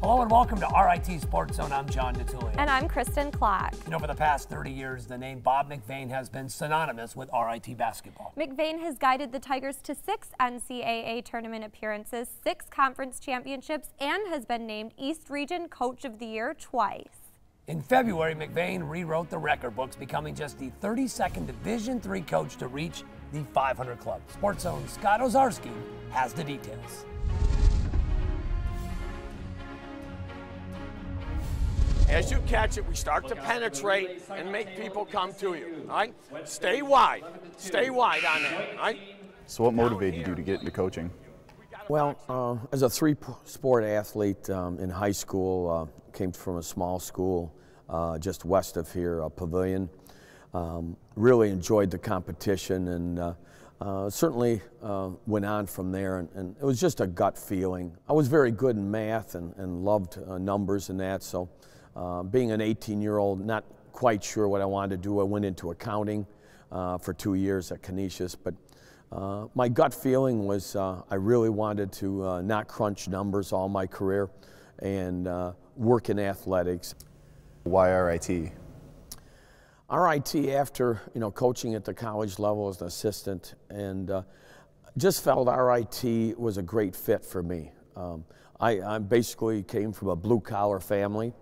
Hello and welcome to RIT SportsZone. I'm John DeTullio. And I'm Kristen Clark. You know, for the past 30 years, the name Bob McVean has been synonymous with RIT basketball. McVean has guided the Tigers to 6 NCAA tournament appearances, 6 conference championships, and has been named East Region Coach of the Year twice. In February, McVean rewrote the record books, becoming just the 32nd Division III coach to reach the 500 club. SportsZone's Scott Ozarski has the details. As you catch it, we start to penetrate and make people come to you, all right? Stay wide on that, all right? So what motivated you to get into coaching? Well, as a three-sport athlete in high school, came from a small school just west of here, Pavilion. Really enjoyed the competition and certainly went on from there, and it was just a gut feeling. I was very good in math and loved numbers and that, so being an 18-year-old, not quite sure what I wanted to do, I went into accounting for 2 years at Canisius, but my gut feeling was I really wanted to not crunch numbers all my career and work in athletics. Why RIT? RIT, after coaching at the college level as an assistant, and just felt RIT was a great fit for me. I basically came from a blue-collar family,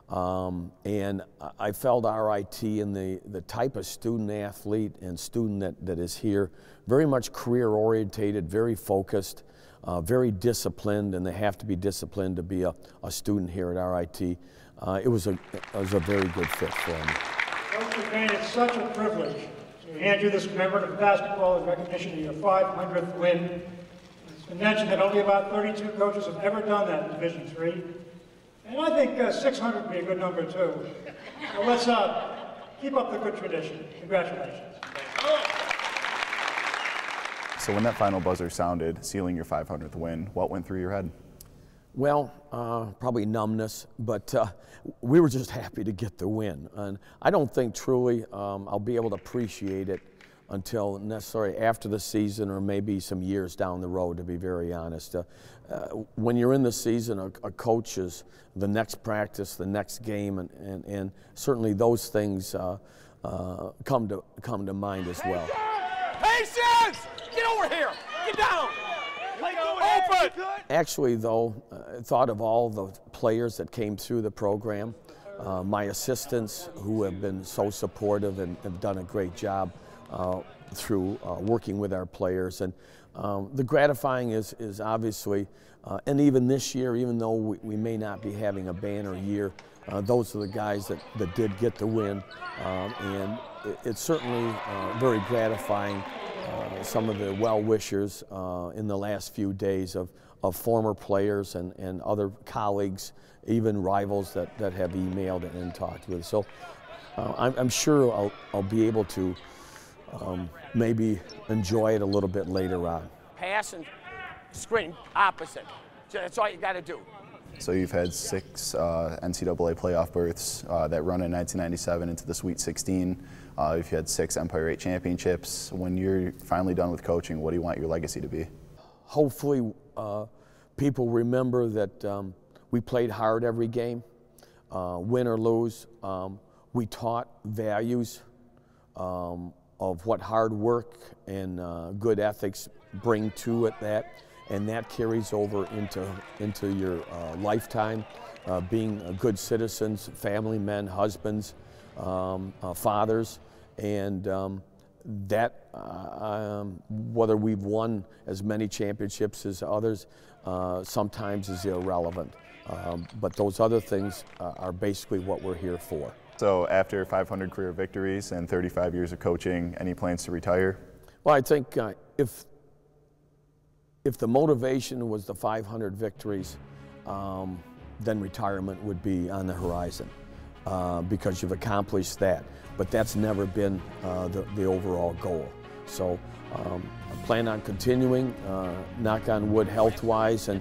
and I felt RIT and the type of student athlete and student that is here, very much career orientated, very focused, very disciplined, and they have to be disciplined to be a student here at RIT. It was a very good fit for me. Coach McVean, it's such a privilege to hand you this commemorative basketball in recognition of your 500th win. It's been mentioned that only about 32 coaches have ever done that in Division III. And I think 600 would be a good number, too. So let's keep up the good tradition. Congratulations. So when that final buzzer sounded, sealing your 500th win, what went through your head? Well, probably numbness, but we were just happy to get the win. And I don't think truly I'll be able to appreciate it until necessarily after the season or maybe some years down the road, to be very honest. When you're in the season, a coach is the next practice, the next game, and certainly those things come to mind as well. Patience! Get over here! Get down! Open! Actually, though, I thought of all the players that came through the program, my assistants who have been so supportive and have done a great job through working with our players. And the gratifying is obviously, and even this year, even though we may not be having a banner year, those are the guys that did get the win. And it's certainly very gratifying, some of the well-wishers in the last few days of former players and other colleagues, even rivals that have emailed and talked with. So I'm sure I'll be able to maybe enjoy it a little bit later on. Pass and screen opposite. That's all you got to do. So you've had 6 NCAA playoff berths that run in 1997 into the Sweet 16. You've had 6 Empire 8 championships. When you're finally done with coaching, what do you want your legacy to be? Hopefully People remember that we played hard every game, win or lose. We taught values of what hard work and good ethics bring to it, and that carries over into your lifetime, being good citizens, family men, husbands, fathers, and that whether we've won as many championships as others sometimes is irrelevant. But those other things are basically what we're here for. So after 500 career victories and 35 years of coaching, any plans to retire? Well, I think if the motivation was the 500 victories, then retirement would be on the horizon because you've accomplished that. But that's never been the overall goal. So I plan on continuing, knock on wood health-wise, and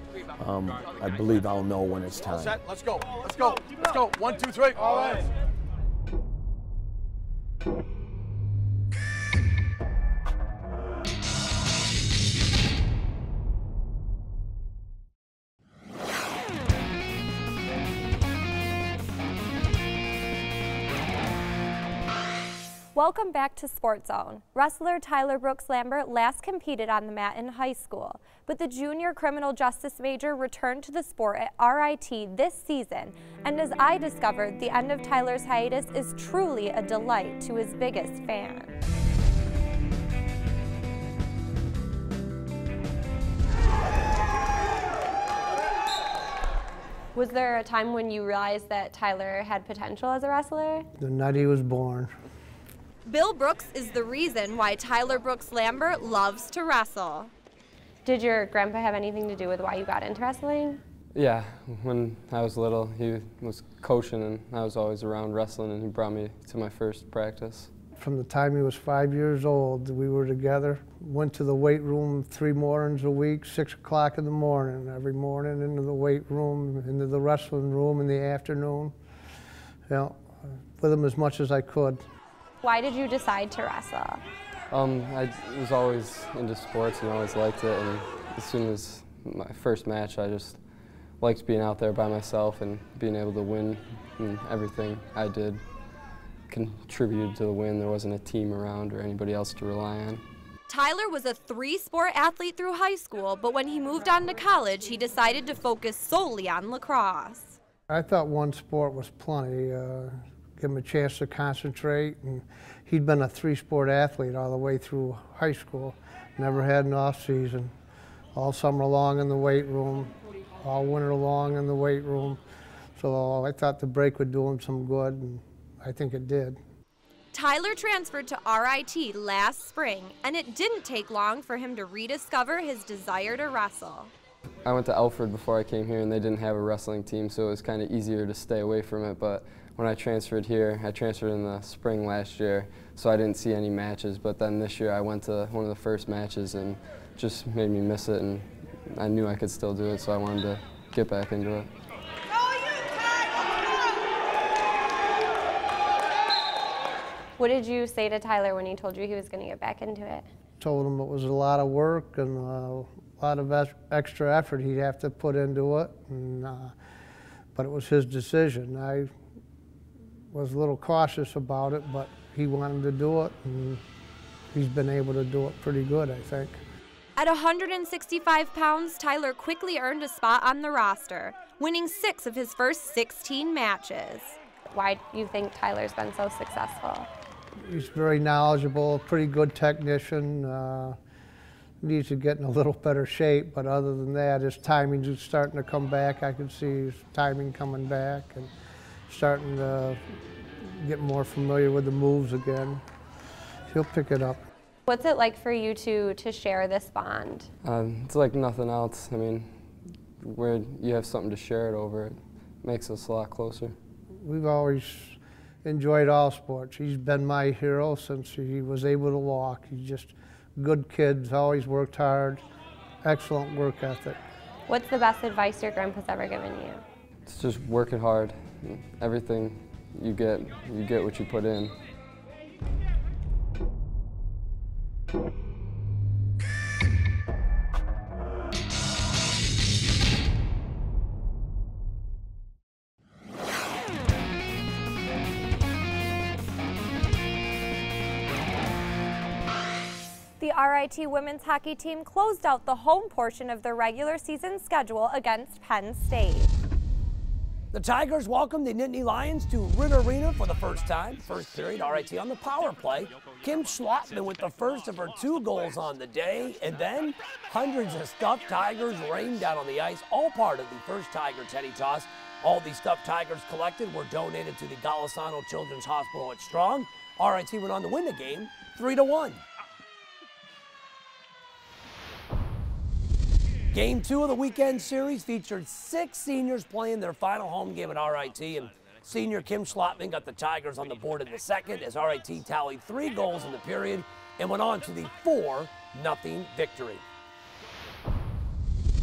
I believe I'll know when it's time. All set. Let's go. Let's go. Let's go. 1, 2, 3. All right. Welcome back to SportsZone. Wrestler Tyler Brooks Lambert last competed on the mat in high school, but the junior criminal justice major returned to the sport at RIT this season, and as I discovered, the end of Tyler's hiatus is truly a delight to his biggest fan. Was there a time when you realized that Tyler had potential as a wrestler? The night he was born. Bill Brooks is the reason why Tyler Brooks Lambert loves to wrestle. Did your grandpa have anything to do with why you got into wrestling? Yeah, when I was little, he was coaching and I was always around wrestling, and he brought me to my first practice. From the time he was 5 years old, we were together. Went to the weight room 3 mornings a week, 6 o'clock in the morning, every morning into the weight room, into the wrestling room in the afternoon. You know, with him as much as I could. Why did you decide to wrestle? I was always into sports and always liked it, and as soon as my first match, I just liked being out there by myself and being able to win, and everything I did contributed to the win. There wasn't a team around or anybody else to rely on. Tyler was a 3-sport athlete through high school, but when he moved on to college, he decided to focus solely on lacrosse. I thought one sport was plenty. Give him a chance to concentrate, and he'd been a 3-sport athlete all the way through high school. Never had an off season. All summer long in the weight room, all winter long in the weight room. So I thought the break would do him some good, and I think it did. Tyler transferred to RIT last spring, and it didn't take long for him to rediscover his desire to wrestle. I went to Alfred before I came here, and they didn't have a wrestling team, so it was kind of easier to stay away from it. But when I transferred here, I transferred in the spring last year, so I didn't see any matches. But then this year I went to one of the first matches and just made me miss it, and I knew I could still do it, so I wanted to get back into it. What did you say to Tyler when he told you he was going to get back into it? Told him it was a lot of work and a lot of extra effort he'd have to put into it, and, but it was his decision. I was a little cautious about it, but he wanted to do it, and he's been able to do it pretty good, I think. At 165 pounds, Tyler quickly earned a spot on the roster, winning 6 of his first 16 matches. Why do you think Tyler's been so successful? He's very knowledgeable, pretty good technician. Needs to get in a little better shape, but other than that, his timing's just starting to come back. I can see his timing coming back and starting to get more familiar with the moves again. He'll pick it up. What's it like for you to share this bond? It's like nothing else. I mean, where you have something to share it over, it makes us a lot closer. We've always enjoyed all sports. He's been my hero since he was able to walk. He's just a good kid, always worked hard, excellent work ethic. What's the best advice your grandpa's ever given you? It's just working hard. Everything you get what you put in. The RIT women's hockey team closed out the home portion of their regular season schedule against Penn State. The Tigers welcomed the Nittany Lions to RIT Arena for the first time. First period, RIT on the power play. Kim Schlottman with the first of her 2 goals on the day, and then hundreds of stuffed Tigers rained down on the ice, all part of the first Tiger Teddy Toss. All these stuffed Tigers collected were donated to the Golisano Children's Hospital at Strong. RIT went on to win the game 3-1. Game 2 of the weekend series featured 6 seniors playing their final home game at RIT, and senior Kim Schlottman got the Tigers on the board in the second as RIT tallied 3 goals in the period and went on to the 4-0 victory.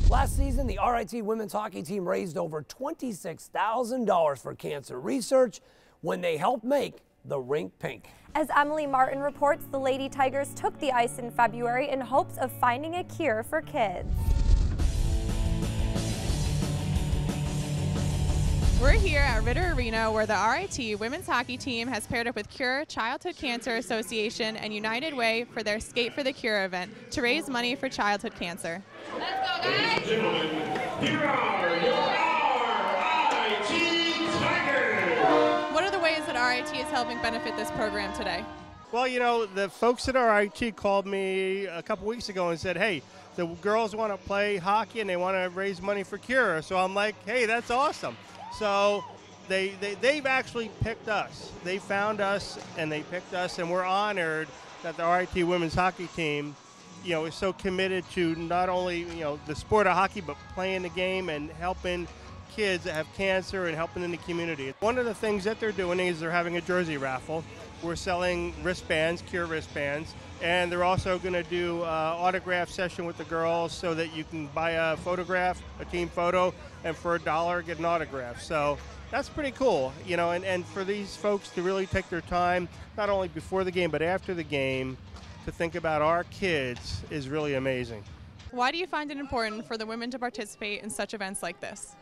Last season, the RIT women's hockey team raised over $26,000 for cancer research when they helped make the rink pink. As Emily Martin reports, the Lady Tigers took the ice in February in hopes of finding a cure for kids. We're here at RIT Arena where the RIT women's hockey team has paired up with Cure Childhood Cancer Association and United Way for their Skate for the Cure event to raise money for childhood cancer. Let's go, guys! Ladies and gentlemen, here are your RIT Tigers! What are the ways that RIT is helping benefit this program today? Well, you know, the folks at RIT called me a couple weeks ago and said, hey, the girls want to play hockey and they want to raise money for Cure. So I'm like, hey, that's awesome. So they've actually picked us. They found us and they picked us, and we're honored that the RIT women's hockey team, you know, is so committed to not only, you know, the sport of hockey, but playing the game and helping kids that have cancer and helping in the community. One of the things that they're doing is they're having a jersey raffle. We're selling wristbands, Cure wristbands, and they're also going to do an autograph session with the girls so that you can buy a photograph, a team photo, and for $1 get an autograph. So that's pretty cool, you know, and for these folks to really take their time, not only before the game but after the game, to think about our kids is really amazing. Why do you find it important for the women to participate in such events like this?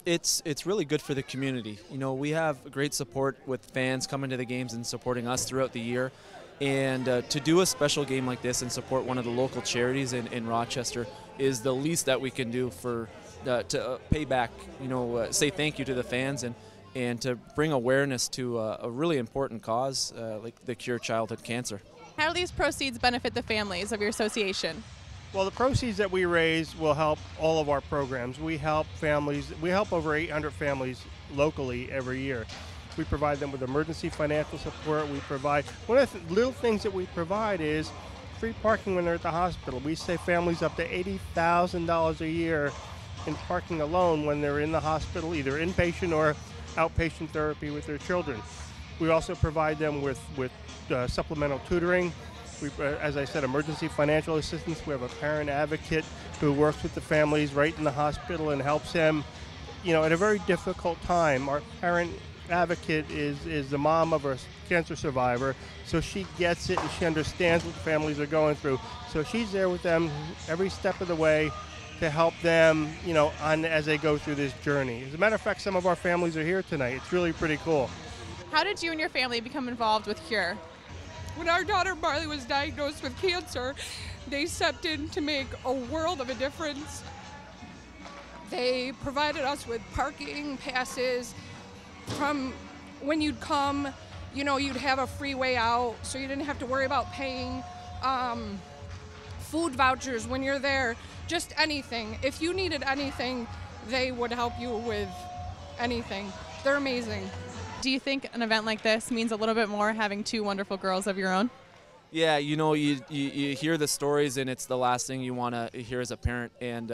It's really good for the community. You know, we have great support with fans coming to the games and supporting us throughout the year. And to do a special game like this and support one of the local charities in Rochester is the least that we can do for to pay back, you know, say thank you to the fans and to bring awareness to a really important cause like the Cure Childhood Cancer. How do these proceeds benefit the families of your association? Well, the proceeds that we raise will help all of our programs. We help families. We help over 800 families locally every year. We provide them with emergency financial support. We provide, one of the little things that we provide is free parking when they're at the hospital. We save families up to $80,000 a year in parking alone when they're in the hospital, either inpatient or outpatient therapy with their children. We also provide them with supplemental tutoring. We, as I said, emergency financial assistance. We have a parent advocate who works with the families right in the hospital and helps them, you know, at a very difficult time. Our parent advocate is the mom of a cancer survivor, so she gets it and she understands what the families are going through. So she's there with them every step of the way to help them, you know, as they go through this journey. As a matter of fact, some of our families are here tonight. It's really pretty cool. How did you and your family become involved with Cure? When our daughter Marley was diagnosed with cancer, they stepped in to make a world of a difference. They provided us with parking passes. From when you'd come, you know, you'd have a free way out, so you didn't have to worry about paying. Food vouchers when you're there, just anything. If you needed anything, they would help you with anything. They're amazing. Do you think an event like this means a little bit more having two wonderful girls of your own? Yeah, you know, you hear the stories and it's the last thing you want to hear as a parent. And,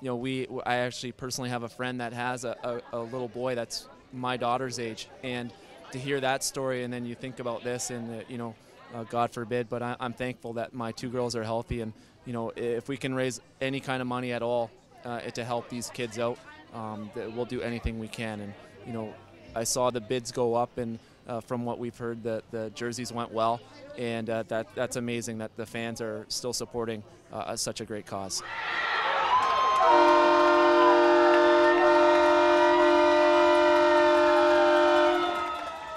you know, I actually personally have a friend that has a little boy that's my daughter's age. And to hear that story and then you think about this and, you know, God forbid, but I'm thankful that my two girls are healthy. And, you know, if we can raise any kind of money at all to help these kids out, we'll do anything we can. And, you know, I saw the bids go up, and from what we've heard, the jerseys went well, and that's amazing that the fans are still supporting such a great cause.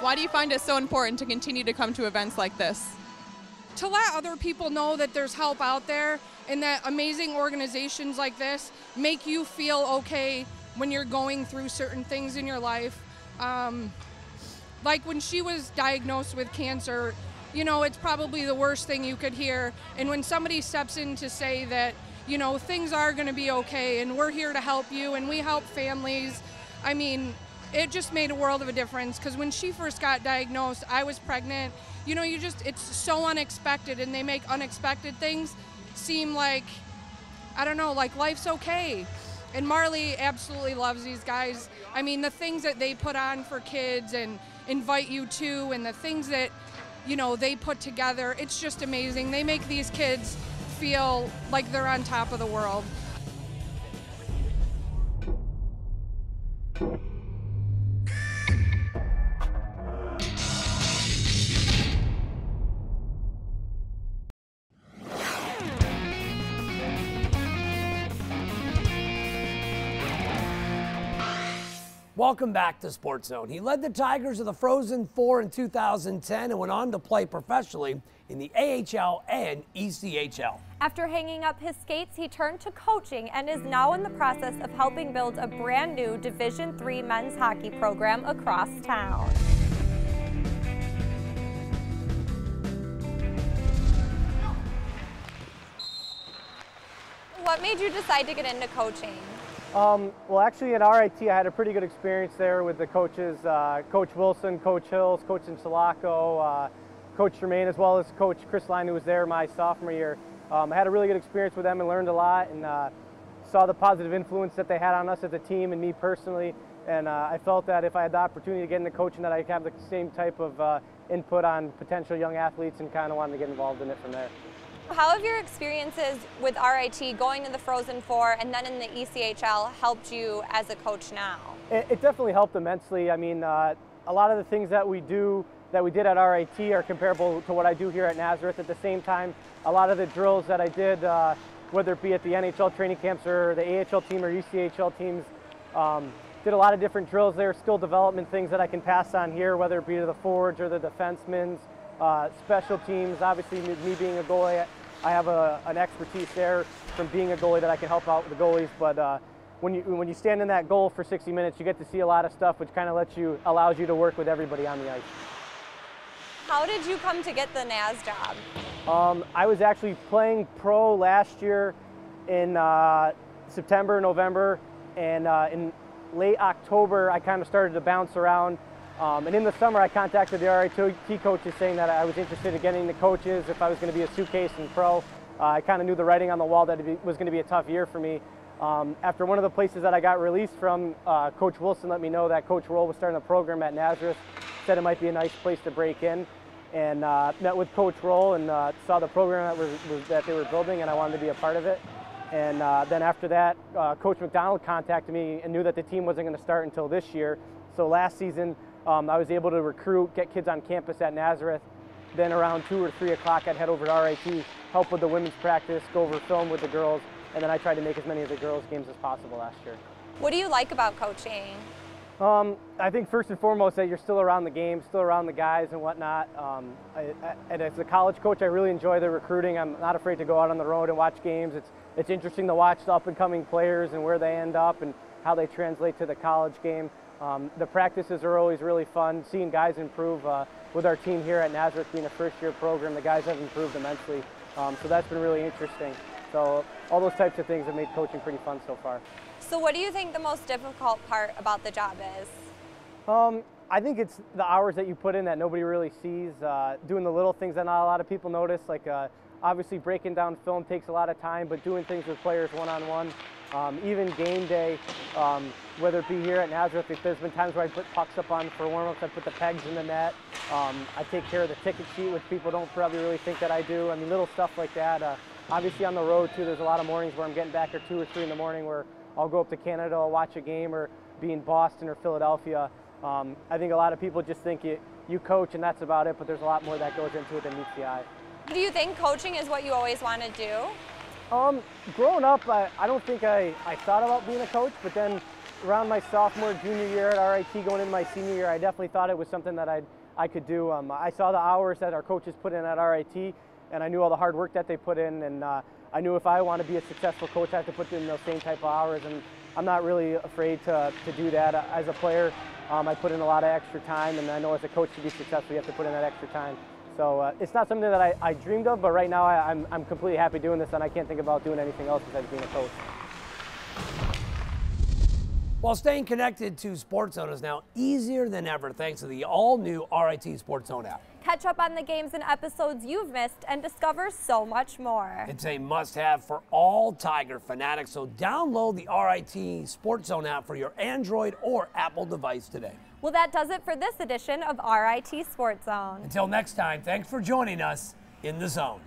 Why do you find it so important to continue to come to events like this? To let other people know that there's help out there and that amazing organizations like this make you feel okay when you're going through certain things in your life. Like when she was diagnosed with cancer, you know, it's probably the worst thing you could hear. And when somebody steps in to say that, you know, things are going to be okay and we're here to help you and we help families, I mean, it just made a world of a difference. Because when she first got diagnosed, I was pregnant. You know, it's so unexpected, and they make unexpected things seem like, I don't know, like life's okay. And Marley absolutely loves these guys. I mean, the things that they put on for kids and invite you to, and the things that, you know, they put together, it's just amazing. They make these kids feel like they're on top of the world. Welcome back to SportsZone. He led the Tigers to the Frozen Four in 2010 and went on to play professionally in the AHL and ECHL. After hanging up his skates, he turned to coaching and is now in the process of helping build a brand new Division III men's hockey program across town. What made you decide to get into coaching? Well, actually at RIT, I had a pretty good experience there with the coaches, Coach Wilson, Coach Hills, Coach Insulaco, Coach Germain, as well as Coach Chris Line, who was there my sophomore year. I had a really good experience with them and learned a lot, and saw the positive influence that they had on us as a team and me personally. And I felt that if I had the opportunity to get into coaching, that I'd have the same type of input on potential young athletes, and kind of wanted to get involved in it from there. How have your experiences with RIT, going to the Frozen Four and then in the ECHL, helped you as a coach now? It definitely helped immensely. I mean, a lot of the things that we did at RIT are comparable to what I do here at Nazareth. At the same time, a lot of the drills that I did, whether it be at the NHL training camps or the AHL team or ECHL teams, did a lot of different drills there, skill development things that I can pass on here, whether it be to the forwards or the defensemen. Special teams, obviously me being a goalie, I have an expertise there from being a goalie that I can help out with the goalies. But when you stand in that goal for 60 minutes, you get to see a lot of stuff, which kind of allows you to work with everybody on the ice. How did you come to get the Naz job? I was actually playing pro last year in September, November, and in late October I kind of started to bounce around. And in the summer, I contacted the RIT coaches saying that I was interested in getting the coaches if I was going to be a suitcase in pro. I kind of knew the writing on the wall that it was going to be a tough year for me. After one of the places that I got released from, Coach Wilson let me know that Coach Roll was starting a program at Nazareth, said it might be a nice place to break in, and met with Coach Roll and saw the program that they were building, and I wanted to be a part of it. And then after that, Coach McDonald contacted me and knew that the team wasn't going to start until this year. So last season, I was able to recruit, get kids on campus at Nazareth. Then around 2 or 3 o'clock, I'd head over to RIT, help with the women's practice, go over film with the girls, and then I tried to make as many of the girls' games as possible last year. What do you like about coaching? I think first and foremost that you're still around the game, still around the guys and whatnot. And as a college coach, I really enjoy the recruiting. I'm not afraid to go out on the road and watch games. It's interesting to watch the up-and-coming players and where they end up and how they translate to the college game. The practices are always really fun, seeing guys improve. With our team here at Nazareth being a first-year program, the guys have improved immensely. So that's been really interesting. So all those types of things have made coaching pretty fun so far. So what do you think the most difficult part about the job is? I think it's the hours that you put in that nobody really sees, doing the little things that not a lot of people notice, like obviously breaking down film takes a lot of time, but doing things with players one-on-one, even game day, whether it be here at Nazareth, if there's been times where I put pucks up on for warm-ups, I put the pegs in the net, I take care of the ticket sheet, which people don't probably really think that I do. I mean, little stuff like that. Obviously on the road too, there's a lot of mornings where I'm getting back at 2 or 3 in the morning where I'll go up to Canada, I'll watch a game, or be in Boston or Philadelphia. I think a lot of people just think you coach and that's about it, but there's a lot more that goes into it than meets the eye. Do you think coaching is what you always want to do? Growing up, I don't think I thought about being a coach, but then around my sophomore, junior year at RIT, going into my senior year, I definitely thought it was something that I could do. I saw the hours that our coaches put in at RIT, and I knew all the hard work that they put in, and I knew if I want to be a successful coach, I have to put in those same type of hours, and I'm not really afraid to do that. As a player, I put in a lot of extra time, and I know as a coach to be successful, you have to put in that extra time. So it's not something that I dreamed of, but right now I'm completely happy doing this, and I can't think about doing anything else besides being a coach. While staying connected to SportsZone is now easier than ever thanks to the all-new RIT SportsZone app. Catch up on the games and episodes you've missed and discover so much more. It's a must-have for all Tiger fanatics, so download the RIT SportsZone app for your Android or Apple device today. Well, that does it for this edition of RIT SportsZone. Until next time, thanks for joining us in the zone.